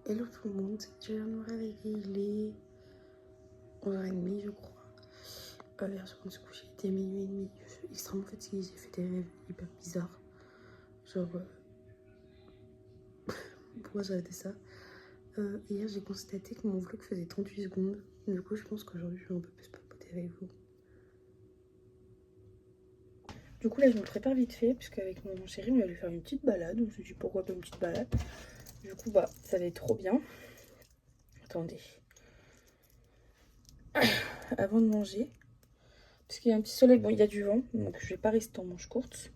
Hello tout le monde, je viens de me réveiller, il est 11h30 je crois. Hier soir on s'est couché, il était minuit et demi, je suis extrêmement fatiguée, j'ai fait des rêves hyper bizarres. Genre, pourquoi j'ai arrêté ça hier j'ai constaté que mon vlog faisait 38 secondes, du coup je pense qu'aujourd'hui je vais un peu plus papoter avec vous. Du coup là je me prépare vite fait, puisque avec mon chéri on va aller faire une petite balade, on se dit pourquoi pas une petite balade. Du coup bah ça va être trop bien. Attendez. Avant de manger, parce qu'il y a un petit soleil, bon il y a du vent, donc je vais pas rester en manche courte.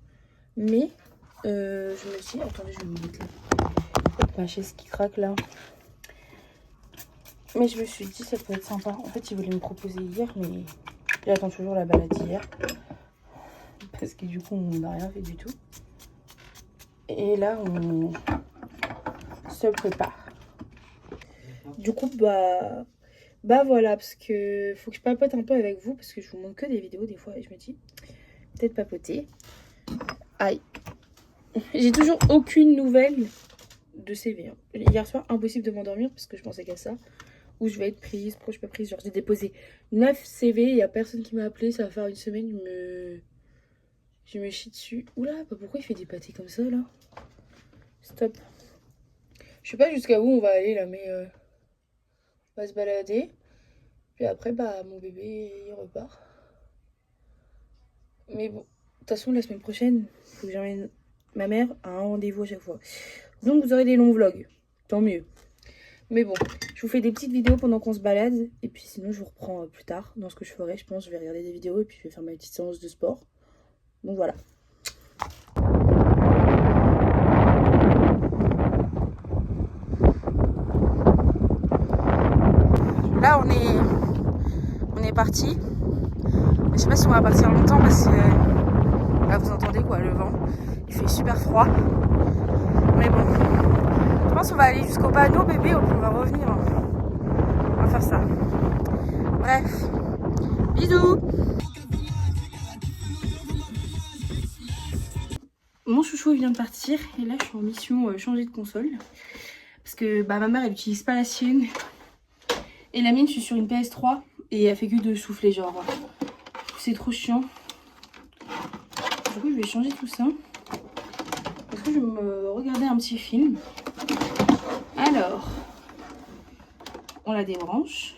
Mais je me dis, attendez je vais me mettre là, avec ma chaise qui craque là. Mais je me suis dit ça peut être sympa. En fait il voulait me proposer hier, mais j'attends toujours la balade d'hier. Parce que du coup on n'a rien fait du tout. Et là on se prépare. Du coup bah voilà, parce que faut que je papote un peu avec vous, parce que je vous montre que des vidéos des fois et je me dis peut-être papoter. Aïe. J'ai toujours aucune nouvelle de CV. Hier soir, impossible de m'endormir parce que je pensais qu'à ça. Où je vais être prise, pourquoi je suis pas prise. Genre j'ai déposé 9 CV, il y a personne qui m'a appelé, ça va faire une semaine, je me chie dessus. Oula, bah pourquoi il fait des pâtés comme ça là? Stop. Je sais pas jusqu'à où on va aller là, mais on va se balader. Puis après, bah mon bébé il repart. Mais bon, de toute façon la semaine prochaine, il faut que j'emmène ma mère à un rendez-vous à chaque fois. Donc vous aurez des longs vlogs, tant mieux. Mais bon, je vous fais des petites vidéos pendant qu'on se balade. Et puis sinon, je vous reprends plus tard dans ce que je ferai. Je pense je vais regarder des vidéos et puis je vais faire ma petite séance de sport. Donc voilà. Là, on est parti. Je sais pas si on va partir longtemps parce que là, vous entendez quoi, le vent. Il fait super froid. Mais bon, je pense qu'on va aller jusqu'au panneau bébé. On va revenir. On va faire ça. Bref, bisous. Mon chouchou il vient de partir et là je suis en mission changer de console. Parce que bah, ma mère elle utilise pas la sienne. Et la mienne je suis sur une PS3 et elle fait que de souffler genre. C'est trop chiant. Du coup je vais changer tout ça. Parce que je vais me regarder un petit film. Alors, on la débranche.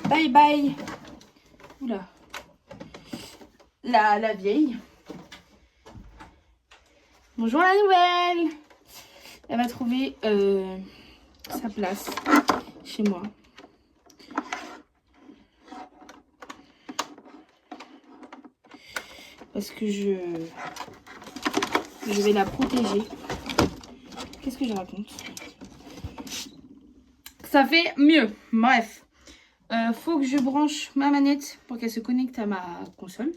Bye bye. Oula. La vieille. Bonjour la nouvelle. Elle va trouver sa place chez moi. Parce que je vais la protéger. Qu'est-ce que je raconte? Ça fait mieux. Bref. Faut que je branche ma manette pour qu'elle se connecte à ma console.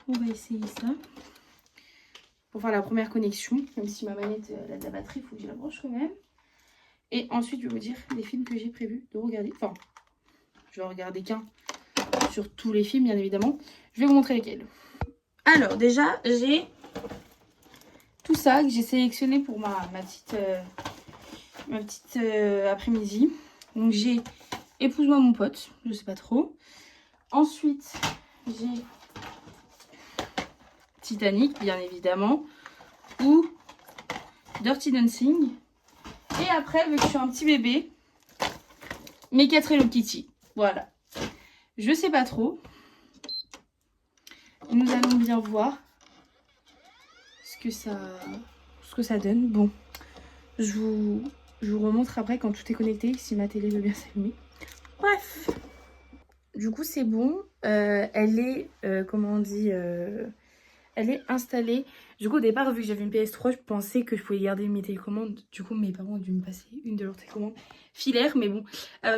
On va essayer ça. Pour faire la première connexion. Même si ma manette elle a de la batterie, il faut que je la branche quand même. Et ensuite, je vais vous dire les films que j'ai prévu de regarder. Enfin, je vais en regarder qu'un sur tous les films, bien évidemment. Je vais vous montrer lesquels. Alors, déjà, j'ai tout ça que j'ai sélectionné pour ma petite après-midi. Donc, j'ai Épouse-moi mon pote, je sais pas trop. Ensuite, j'ai Titanic, bien évidemment. Ou Dirty Dancing. Et après, vu que je suis un petit bébé, mes 4 Hello Kitty. Voilà. Je sais pas trop. Nous allons bien voir ce que ça donne. Bon, je vous remontre après quand tout est connecté, si ma télé veut bien s'allumer. Bref. Du coup, c'est bon. Elle est, comment on dit, elle est installée. Du coup, au départ, vu que j'avais une PS3, je pensais que je pouvais garder mes télécommandes. Du coup, mes parents ont dû me passer une de leurs télécommandes filaires. Mais bon,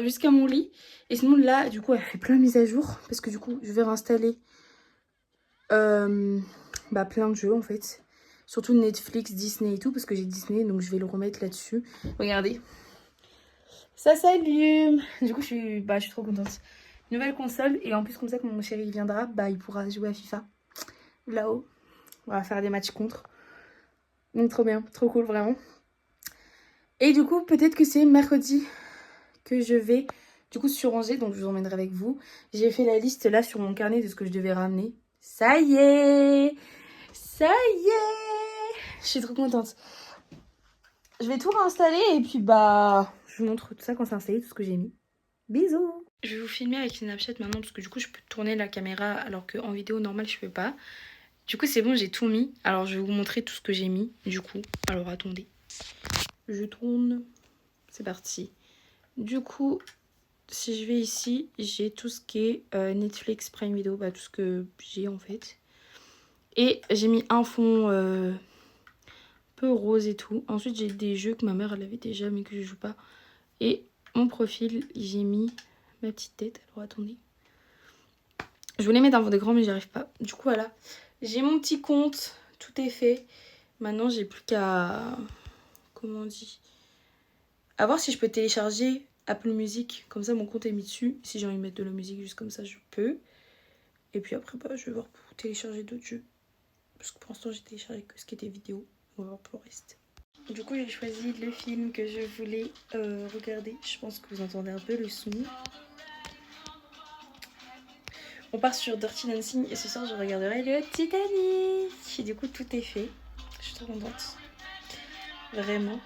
jusqu'à mon lit. Et sinon, là, du coup, elle fait plein de mises à jour. Parce que du coup, je vais réinstaller plein de jeux, en fait. Surtout Netflix, Disney et tout. Parce que j'ai Disney, donc je vais le remettre là-dessus. Regardez. Ça s'allume. Du coup, je suis trop contente. Nouvelle console. Et en plus, comme ça, quand mon chéri viendra, bah, il pourra jouer à FIFA. là-haut. On va faire des matchs contre. Donc trop bien, trop cool vraiment. Et du coup, peut-être que c'est mercredi que je vais du coup sur Angers, donc je vous emmènerai avec vous. J'ai fait la liste là sur mon carnet de ce que je devais ramener. Ça y est! Ça y est! Je suis trop contente. Je vais tout réinstaller et puis bah je vous montre tout ça quand c'est installé, tout ce que j'ai mis. Bisous! Je vais vous filmer avec Snapchat maintenant parce que du coup je peux tourner la caméra alors qu'en vidéo normale je peux pas. Du coup c'est bon, j'ai tout mis. Alors je vais vous montrer tout ce que j'ai mis du coup. Alors attendez. Je tourne. C'est parti. Du coup, si je vais ici, j'ai tout ce qui est Netflix, Prime Video, bah, tout ce que j'ai en fait. Et j'ai mis un fond peu rose et tout. Ensuite, j'ai des jeux que ma mère elle avait déjà mais que je joue pas. Et mon profil, j'ai mis ma petite tête. Alors attendez. Je voulais mettre un fond d'écran mais j'y arrive pas. Du coup, voilà. J'ai mon petit compte. Tout est fait. Maintenant, j'ai plus qu'à... Comment on dit ? À voir si je peux télécharger Apple Music. Comme ça, mon compte est mis dessus. Si j'ai envie de mettre de la musique juste comme ça, je peux. Et puis après, bah, je vais voir pour télécharger d'autres jeux. Parce que pour l'instant, j'ai téléchargé que ce qui était vidéo. On va voir pour le reste. Du coup, j'ai choisi le film que je voulais regarder. Je pense que vous entendez un peu le son. On part sur Dirty Dancing et ce soir, je regarderai le Titanic. Et du coup, tout est fait. Je suis trop contente. Vraiment.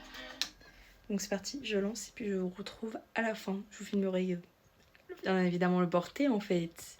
Donc c'est parti, je lance et puis je vous retrouve à la fin. Je vous filmerai bien évidemment le porté en fait.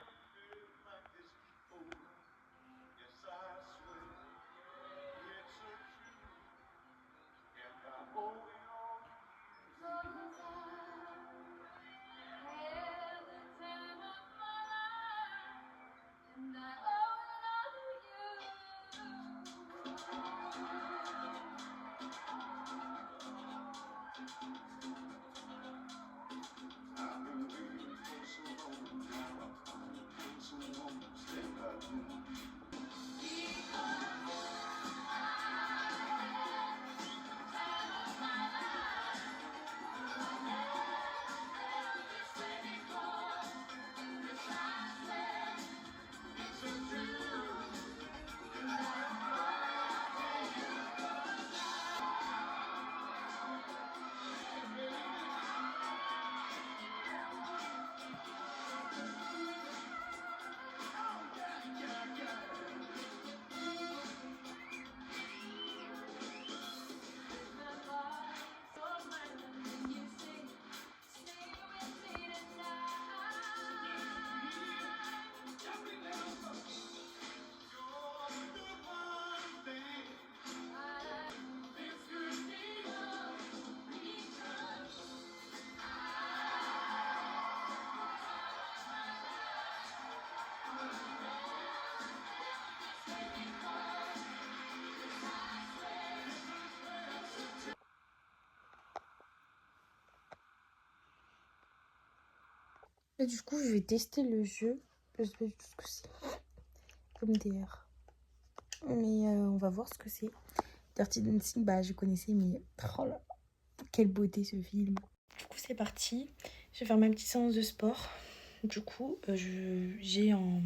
Et du coup, je vais tester le jeu. Je sais pas du tout ce que c'est. Comme DR. Mais on va voir ce que c'est. Dirty Dancing, bah je connaissais, mais oh là, quelle beauté ce film. Du coup, c'est parti. Je vais faire ma petite séance de sport. Du coup, j'ai en...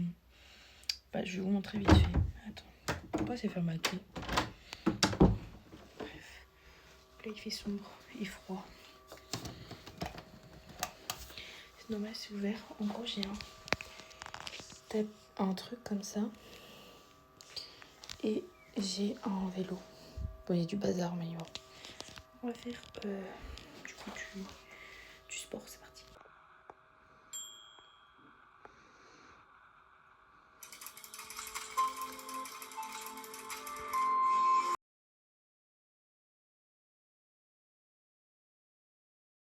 Bah, je vais vous montrer vite fait. Attends, pourquoi c'est formaté? Bref. Là, il fait sombre et froid. C'est normal, c'est ouvert. En gros, j'ai un truc comme ça. Et j'ai un vélo. Bon, il y a du bazar, mais bon. On va faire du coup du sport, c'est parti.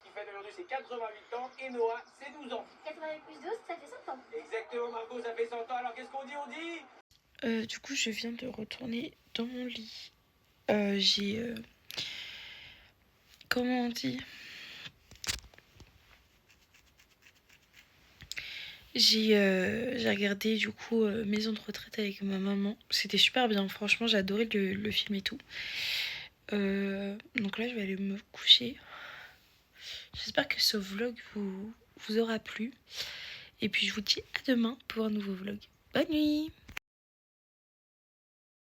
Qui fête aujourd'hui ses 88 ans et Noah ses 12 ans. 88 plus 12, ça fait 100 ans. Exactement Margot, ça fait 100 ans. Alors qu'est-ce qu'on dit? Du coup, je viens de retourner dans mon lit. J'ai... comment on dit? J'ai regardé du coup Maison de retraite avec ma maman. C'était super bien, franchement, j'ai adoré le film et tout. Donc là, je vais aller me coucher. J'espère que ce vlog vous aura plu. Et puis, je vous dis à demain pour un nouveau vlog. Bonne nuit!